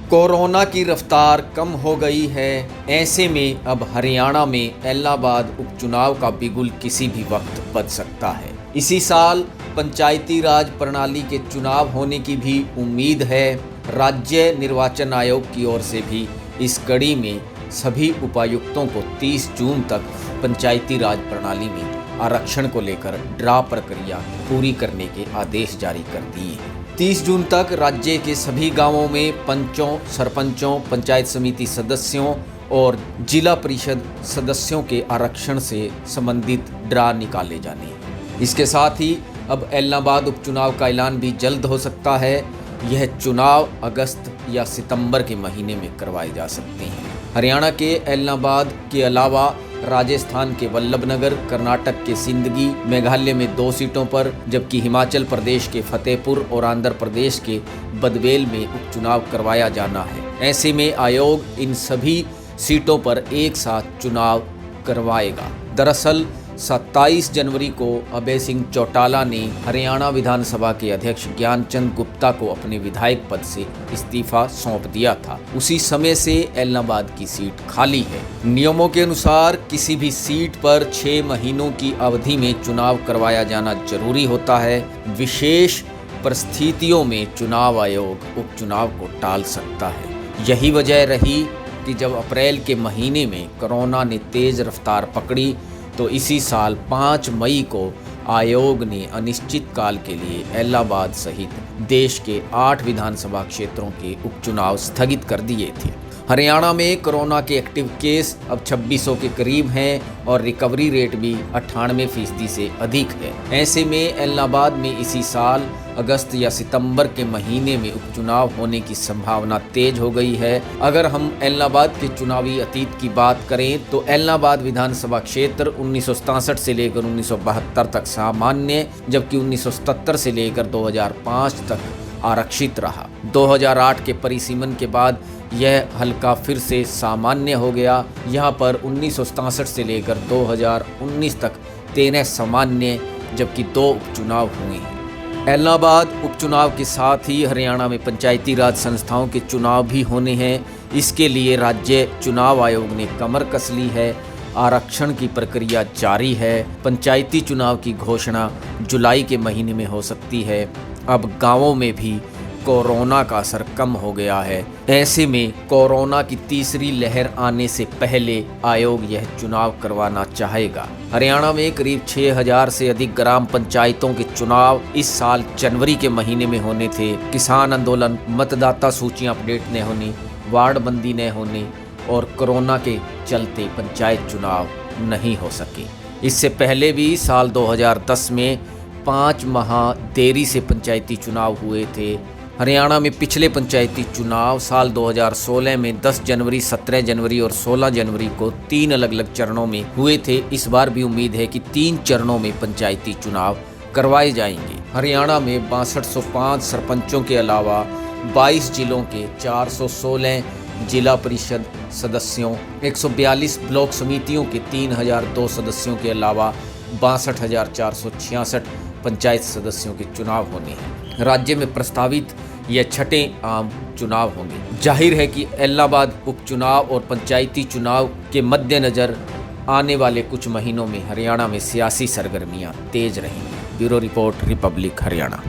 Corona की रफ्तार कम हो गई है। ऐसे में अब हरियाणा में एलनाबाद उपचुनाव का बिगुल किसी भी वक्त बज सकता है। इसी साल पंचायती राज प्रणाली के चुनाव होने की भी उम्मीद है। राज्य निर्वाचन आयोग की ओर से भी इस कड़ी में सभी उपायुक्तों को 30 जून तक पंचायती राज प्रणाली में आरक्षण को लेकर ड्रा प्रक्रिया पूरी करने के आदेश जारी कर दिए हैं। 30 जून तक राज्य के सभी गांवों में पंचों, सरपंचों, पंचायत समिति सदस्यों और जिला परिषद सदस्यों के आरक्षण से संबंधित ड्रा निकाले जाने हैं। इसके साथ ही अब एलनाबाद उपचुनाव का ऐलान भी जल्द हो सकता है। यह चुनाव अगस्त या सितंबर के महीने में करवाए जा सकते हैं। हरियाणा के एलनाबाद के अलावा राजस्थान के वल्लभनगर, कर्नाटक के सिंदगी, मेघालय में 2 सीटों पर, जबकि हिमाचल प्रदेश के फतेहपुर और आंध्र प्रदेश के बदवेल में उपचुनाव करवाया जाना है। ऐसे में आयोग इन सभी सीटों पर एक साथ चुनाव करवाएगा। दरअसल 27 जनवरी को अभय सिंह चौटाला ने हरियाणा विधानसभा के अध्यक्ष ज्ञानचंद गुप्ता को अपने विधायक पद से इस्तीफा सौंप दिया था। उसी समय से एलनाबाद की सीट खाली है। नियमों के अनुसार किसी भी सीट पर 6 महीनों की अवधि में चुनाव करवाया जाना जरूरी होता है। विशेष परिस्थितियों में चुनाव आयोग उपचुनाव को टाल सकता है। यही वजह रही कि जब अप्रैल के महीने में कोरोना ने तेज रफ्तार पकड़ी तो इसी साल 5 मई को आयोग ने अनिश्चित काल के लिए एलनाबाद सहित देश के 8 विधानसभा क्षेत्रों के उपचुनाव स्थगित कर दिए थे। हरियाणा में कोरोना के एक्टिव केस अब 2600 के करीब हैं और रिकवरी रेट भी 98% से अधिक है। ऐसे में एलनाबाद में इसी साल अगस्त या सितंबर के महीने में उपचुनाव होने की संभावना तेज हो गई है। अगर हम एलनाबाद के चुनावी अतीत की बात करें तो एलनाबाद विधानसभा क्षेत्र 1967 से लेकर 1972 तक सामान्य, जबकि 1977 से लेकर 2005 तक आरक्षित रहा। 2008 के परिसीमन के बाद यह हल्का फिर से सामान्य हो गया। यहाँ पर 1967 से लेकर 2019 तक 13 सामान्य, जबकि 2 उपचुनाव हुए हैं। एलनाबाद उपचुनाव के साथ ही हरियाणा में पंचायती राज संस्थाओं के चुनाव भी होने हैं। इसके लिए राज्य चुनाव आयोग ने कमर कस ली है। आरक्षण की प्रक्रिया जारी है। पंचायती चुनाव की घोषणा जुलाई के महीने में हो सकती है। अब गांवों में भी कोरोना का असर कम हो गया है। ऐसे में कोरोना की तीसरी लहर आने से पहले आयोग यह चुनाव करवाना चाहेगा। हरियाणा में करीब 6000 से अधिक ग्राम पंचायतों के चुनाव इस साल जनवरी के महीने में होने थे। किसान आंदोलन, मतदाता सूचियां अपडेट न होने, वार्ड बंदी न होने और कोरोना के चलते पंचायत चुनाव नहीं हो सके। इससे पहले भी साल 2010 में 5 माह देरी से पंचायती चुनाव हुए थे। हरियाणा में पिछले पंचायती चुनाव साल 2016 में 10 जनवरी, 17 जनवरी और 16 जनवरी को 3 अलग अलग चरणों में हुए थे। इस बार भी उम्मीद है कि 3 चरणों में पंचायती चुनाव करवाए जाएंगे। हरियाणा में 6205 सरपंचों के अलावा 22 जिलों के 416 जिला परिषद सदस्यों, 142 ब्लॉक समितियों के 3002 सदस्यों के अलावा 62,466 पंचायत सदस्यों के चुनाव होने हैं। राज्य में प्रस्तावित यह 6ठे आम चुनाव होंगे। जाहिर है कि एलनाबाद उपचुनाव और पंचायती चुनाव के मद्देनजर आने वाले कुछ महीनों में हरियाणा में सियासी सरगर्मियां तेज रहेंगी। Bureau report, Republic Haryana.